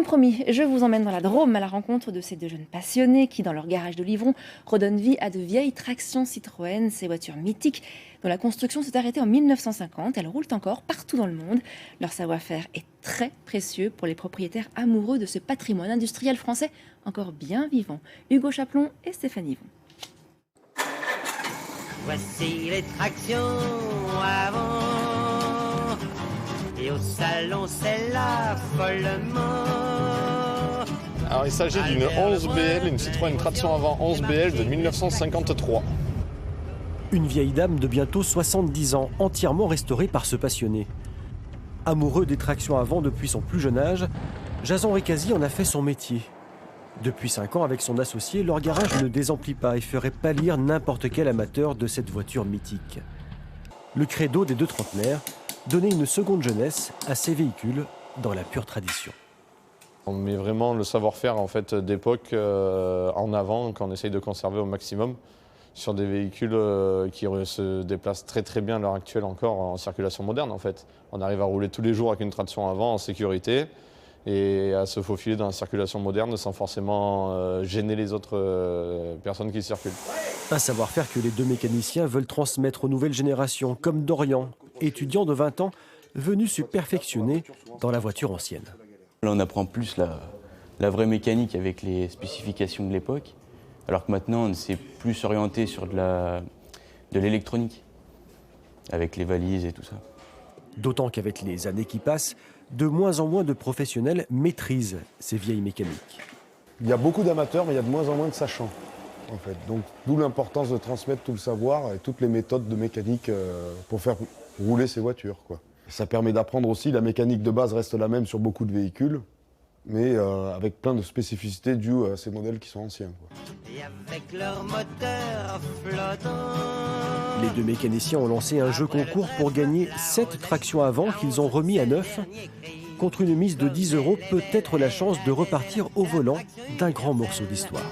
Comme promis, je vous emmène dans la Drôme à la rencontre de ces deux jeunes passionnés qui, dans leur garage de Livron, redonnent vie à de vieilles tractions Citroën, ces voitures mythiques dont la construction s'est arrêtée en 1950. Elles roulent encore partout dans le monde. Leur savoir-faire est très précieux pour les propriétaires amoureux de ce patrimoine industriel français encore bien vivant. Hugo Chaplon et Stéphanie Yvon. Voici les tractions avant. Et au salon, c'est là follement. Alors il s'agit d'une 11BL, une Citroën traction avant 11BL de 1953. Une vieille dame de bientôt 70 ans, entièrement restaurée par ce passionné. Amoureux des tractions avant depuis son plus jeune âge, Jason Récasi en a fait son métier. Depuis 5 ans, avec son associé, leur garage ne désemplit pas et ferait pâlir n'importe quel amateur de cette voiture mythique. Le credo des deux trentenaires, donner une seconde jeunesse à ces véhicules dans la pure tradition. On met vraiment le savoir-faire en fait, d'époque en avant, qu'on essaye de conserver au maximum sur des véhicules qui se déplacent très très bien à l'heure actuelle encore en circulation moderne en fait. On arrive à rouler tous les jours avec une traction avant en sécurité et à se faufiler dans la circulation moderne sans forcément gêner les autres personnes qui circulent. Un savoir-faire que les deux mécaniciens veulent transmettre aux nouvelles générations, comme Dorian, étudiant de 20 ans, venu se perfectionner dans la voiture ancienne. Là, on apprend plus la vraie mécanique avec les spécifications de l'époque, alors que maintenant, on s'est plus orienté sur de l'électronique, avec les valises et tout ça. D'autant qu'avec les années qui passent, de moins en moins de professionnels maîtrisent ces vieilles mécaniques. Il y a beaucoup d'amateurs, mais il y a de moins en moins de sachants, en fait. Donc, d'où l'importance de transmettre tout le savoir et toutes les méthodes de mécanique pour faire rouler ces voitures, quoi. Ça permet d'apprendre aussi, la mécanique de base reste la même sur beaucoup de véhicules, mais avec plein de spécificités dues à ces modèles qui sont anciens, quoi. Et avec leur moteur flottant. Les deux mécaniciens ont lancé un jeu concours pour gagner 7 tractions avant qu'ils ont remis à neuf. Contre une mise de 10 €, peut-être la chance de repartir au volant d'un grand morceau d'histoire.